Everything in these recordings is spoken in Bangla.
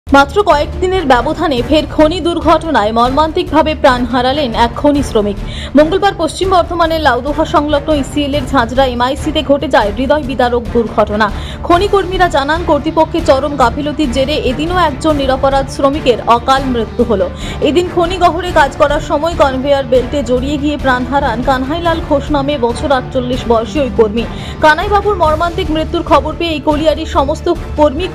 মাত্র কয়েকদিনের ব্যবধানে ফের খনি দুর্ঘটনায় মর্মান্তিকভাবে প্রাণ হারালেন এক খনি শ্রমিক। মঙ্গলবার পশ্চিম বর্ধমানের লাউদোহা সংলগ্ন ইসিএল এর ঝাঁঝরা এমআইসিতে ঘটে যায় হৃদয় বিদারক দুর্ঘটনা। খনি কর্মীরা জানান, কর্তৃপক্ষের চরম গাফিলতির জেরে এদিনও একজন নিরপরাধ শ্রমিকের অকাল মৃত্যু হলো। এদিন খনি গহরে কাজ করার সময় কনভেয়ার বেল্টে জড়িয়ে গিয়ে প্রাণ হারান কানহাইলাল ঘোষ নামে বছর 48 বয়সী ওই কর্মী। কানাইবাবুর মর্মান্তিক মৃত্যুর খবর পেয়ে এই কলিয়ারির সমস্ত কর্মী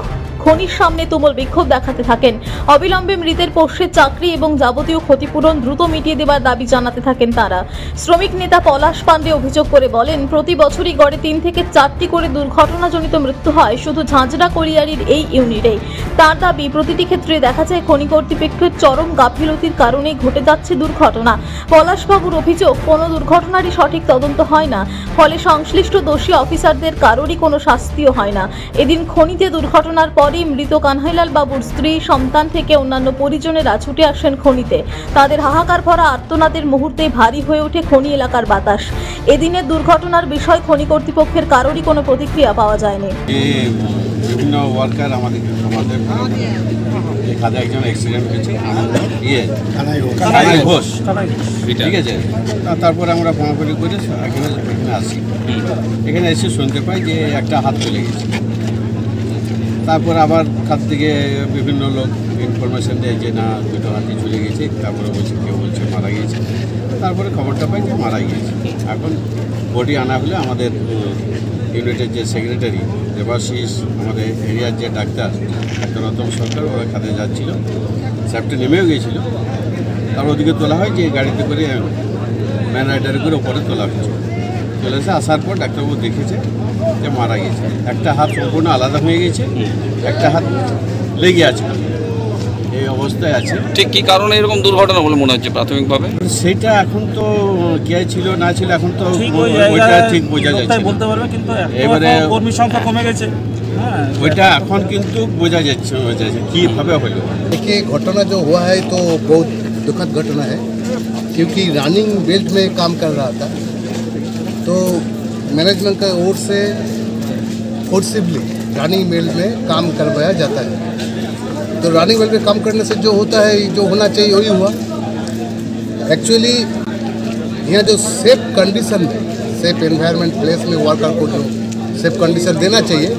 খনির সামনে তুমুল বিক্ষোভ দেখাতে থাকেন। অবিলম্বে মৃতের পোষ্যের চাকরি এবং যাবতীয় ক্ষতিপূরণ দ্রুত মিটিয়ে দেওয়ার দাবি জানাতে থাকেন তারা। শ্রমিক নেতা পলাশ পাণ্ডে অভিযোগ করে বলেন, প্রতি বছরই গড়ে 3 থেকে 4টি করে দুর্ঘটনাজনিত মৃত্যু হয় শুধু ঝাঁঝরা কলিয়ারির এই ইউনিটেই। তার দাবি, প্রতিটি ক্ষেত্রে দেখা যায় খনি কর্তৃপক্ষের চরম গাফিলতির কারণে ঘটে যাচ্ছে দুর্ঘটনা। পলাশবাবুর অভিযোগ, কোনো দুর্ঘটনারই সঠিক তদন্ত হয় না, ফলে সংশ্লিষ্ট দোষী অফিসারদের কারোরই কোনো শাস্তিও হয় না। এদিন খনিতে দুর্ঘটনার পরই মৃত কানহাইলাল বাবুর স্ত্রী, সন্তান থেকে অন্যান্য পরিজনেরা ছুটে আসেন খনিতে। তাদের হাহাকার ভরা আর্তনাদের মুহূর্তে ভারী হয়ে ওঠে খনি এলাকার বাতাস। এদিনের দুর্ঘটনার বিষয় খনি কর্তৃপক্ষের কারোরই কোনো প্রতিক্রিয়া পাওয়া যায়নি। বিভিন্ন ওয়ার্কার আমাদের কাজে একজন অ্যাক্সিডেন্ট হয়েছে, ঘোষ, ঠিক আছে। তারপরে আমরা ফোনাফোনি করে এখানে আসি। এখানে এসে শুনতে পাই যে একটা হাত চলে গেছে। তারপর আবার কাছ থেকে বিভিন্ন লোক ইনফরমেশন দেয় যে না, দুটো হাতি চলে গেছে। তারপরে বলছে, কেউ বলছে মারা গিয়েছে। তারপরে খবরটা পাই যে মারা গিয়েছে। এখন বডি আনা হলে আমাদের ইউনিটের যে সেক্রেটারি দেবাশিস, আমাদের এরিয়ার যে ডাক্তার রতন সরকার, ওরা কাজে যাচ্ছিল, স্যাপটা নেমেও গিয়েছিল। তারপর ওদিকে তোলা হয় যে গাড়িতে করে ম্যান রাইডারে করে ওপরে তোলা হয়েছে। চলে এসে আসার পর ডাক্তারবাবু দেখেছে যে মারা গেছে। একটা হাত সম্পূর্ণ আলাদা হয়ে গেছে, একটা হাত লেগে আছে, এই অবস্থায় আছে। ঠিক কী কারণে এরকম দুর্ঘটনা বলে মনে হচ্ছে প্রাথমিকভাবে? সেটা এখন তো কে ছিল না ছিল এখন তো ওইটা ঠিক বোঝা যাচ্ছে বলতে পারবে, কিন্তু এবারে কর্মী সংখ্যা কমে গেছে, ওইটা এখন কিন্তু বোঝা যাচ্ছে কীভাবে হলো। देखिए, घटना जो हुआ है तो बहुत दुखद घटना है, क्योंकि रनिंग बेल्ट में काम कर रहा था, तो मैनेजमेंट का ओर से फोर्सिबली रनिंग बेल्ट में काम करवाया जाता है। तो रनिंग बेल्ट में काम करने से जो होता है, जो होना चाहिए वही हुआ। एक्चुअली यहाँ जो सेफ कंडीशन है, सेफ एनवायरनमेंट प्लेस में वर्कर को जो सेफ कंडीशन देना चाहिए,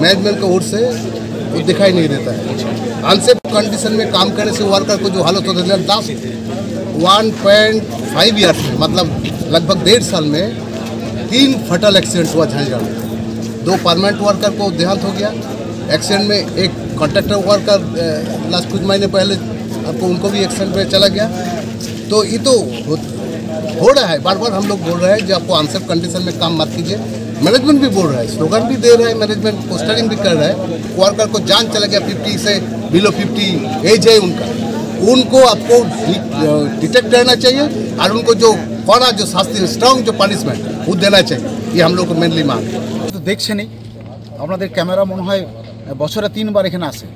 मैनेजमेंट की ओर से वो दिखाई नहीं देता है। अनसेफ कंडीशन में काम करने से वर्कर को जो हालत होता है, 1.5 ईयर्स में, मतलब लगभग 1.5 साल में 3 फटल एक्सीडेंट हुआ झांझरा में। 2 परमानेंट वर्कर को देहांत हो गया एक्सीडेंट में। एक कॉन्ट्रैक्टर वर्कर लास्ट कुछ महीने पहले आपको उनको भी एक्सीडेंट में चला गया। तो ये तो हो रहा है, बार बार हम लोग बोल रहे हैं जो आपको अनसेफ कंडीशन में काम मत कीजिए। मैनेजमेंट भी बोल रहा है, स्लोगन भी दे रहा है, मैनेजमेंट पोस्टरिंग भी कर रहा है। वर्कर को जान चला गया, 50 से बिलो 50 एज है उनका, उनको आपको डिटेक्ट करना चाहिए और उनको जो कड़ा जो शास्ति, स्ट्रॉन्ग जो पनिशमेंट वो देना चाहिए। ये हम लोग को मेनली मांग। তো দেখছেনই আপনাদের ক্যামেরা মনে হয় বছরে 3 বার এখানে আসে।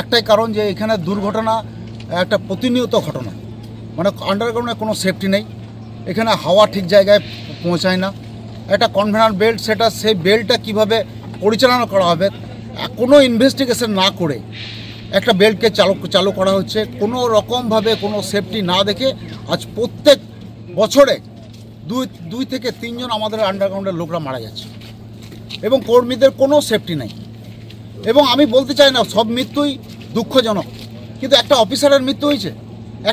একটাই কারণ যে এখানে দুর্ঘটনা একটা প্রতিনিয়ত ঘটনা, মানে আন্ডারগ্রাউন্ডে কোনো সেফটি নেই, এখানে হাওয়া ঠিক জায়গায় পৌঁছায় না। একটা কনভেয়ার বেল্ট, সেটা সেই বেল্টটা কীভাবে পরিচালনা করা হবে কোনো ইনভেস্টিগেশন না করে একটা বেল্টকে চালু করা হচ্ছে, কোনো রকমভাবে কোনো সেফটি না দেখে। আজ প্রত্যেক বছরে 2 থেকে 3 জন আমাদের আন্ডারগ্রাউন্ডের লোকরা মারা যাচ্ছে এবং কর্মীদের কোনো সেফটি নেই। এবং আমি বলতে চাই না সব মৃত্যুই দুঃখজনক, কিন্তু একটা অফিসারের মৃত্যু হয়েছে,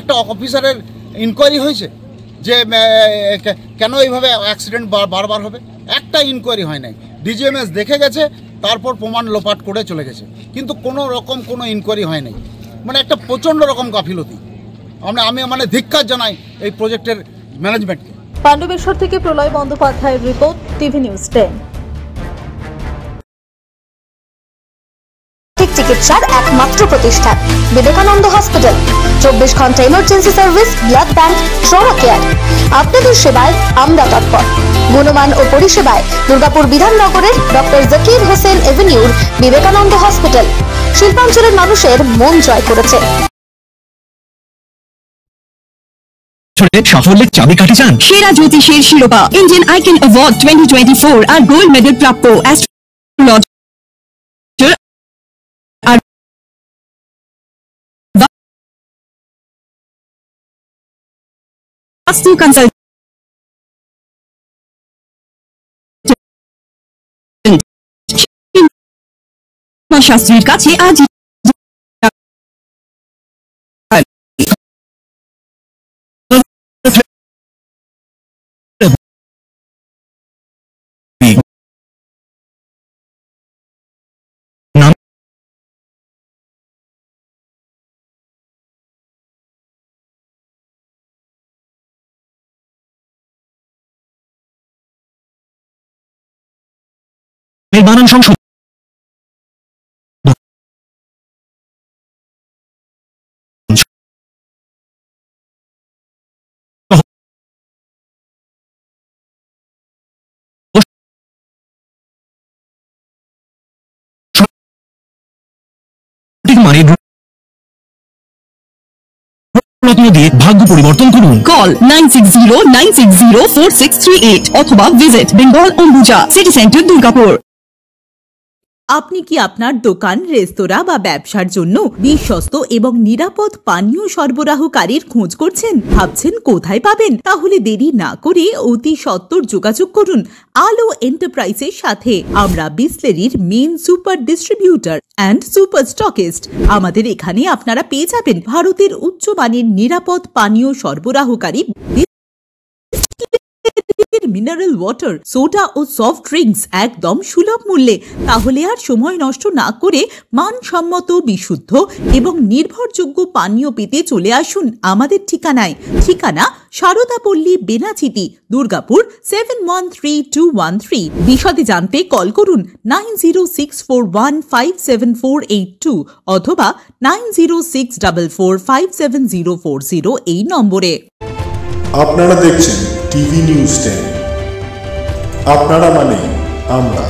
একটা অফিসারের ইনকোয়ারি হয়েছে যে কেন এইভাবে অ্যাক্সিডেন্ট বারবার হবে, একটা ইনকোয়ারি হয় নাই। ডিজিএমএস দেখে গেছে, তারপর প্রমাণ লোপাট করে চলে গেছে, কিন্তু কোনো রকম কোনো ইনকোয়ারি হয় নাই। মানে একটা প্রচণ্ড রকম গাফিলতি। আমি ধিক্কার জানাই এই প্রজেক্টের ম্যানেজমেন্টকে। পাণ্ডবেশ্বর থেকে প্রলয় বন্দ্যোপাধ্যায়ের রিপোর্ট, টিভি নিউজ 10। চিকিৎসার একমাত্র প্রতিষ্ঠান বিবেকানন্দ হসপিটাল। 24 ঘন্টা emergency service, blood bank, trauma care. আপনাদের সেবায় আমরা তৎপর। গুণমান ও পরিষেবায় দুর্গাপুর বিধাননগরের ডক্টর জাকির হোসেন এভিনিউর বিবেকানন্দ হসপিটাল শিল্পাঞ্চলের মানুষের মন জয় করেছে। সাফল্যের চাবিকাঠি চান? সেরা জ্যোতিষের শিরোপা, ইন্ডিয়ান আইকন অ্যাওয়ার্ড 2024 আর গোল্ড মেডেল প্রাপ্ত Vastu Consult. শাস্ত্রীর কাছে আজ বানান সংশোধন দিয়ে ভাগ্য পরিবর্তন করুন। কল 9609604638 অথবা visit Bengal Ambuja city centre Durgapur. আপনি কি আপনার দোকান, রেস্তোরাঁ বা ব্যবসার জন্য বিশ্বস্ত এবং নিরাপদ পানীয় সরবরাহকারীর খোঁজ করছেন? ভাবছেন কোথায় পাবেন? তাহলে দেরি না করে অতি সত্বর যোগাযোগ করুন আলো এন্টারপ্রাইজের সাথে। আমরা বিসলেরির main super distributor and super stockist. আমাদের এখানে আপনারা পেয়ে যাবেন ভারতের উচ্চমানের নিরাপদ পানীয় সরবরাহকারী মিনারেল ওয়াটার, সোডা ও সফট ড্রিঙ্কস একদম সুলভ মূল্যে। তাহলে আর সময় নষ্ট না করে মানসম্মত, বিশুদ্ধ এবং নির্ভরযোগ্য পানীয় পেতে চলে আসুন আমাদের ঠিকানায়। ঠিকানা সারদাপল্লী, বেনাচিতি, দুর্গাপুর 713213। বিশদে জানতে কল করুন 9064157482 অথবা 9064457040 এই নম্বরে। আপনারা দেখছেন টিভি নিউজ 10। আপনারা মানে আমরা।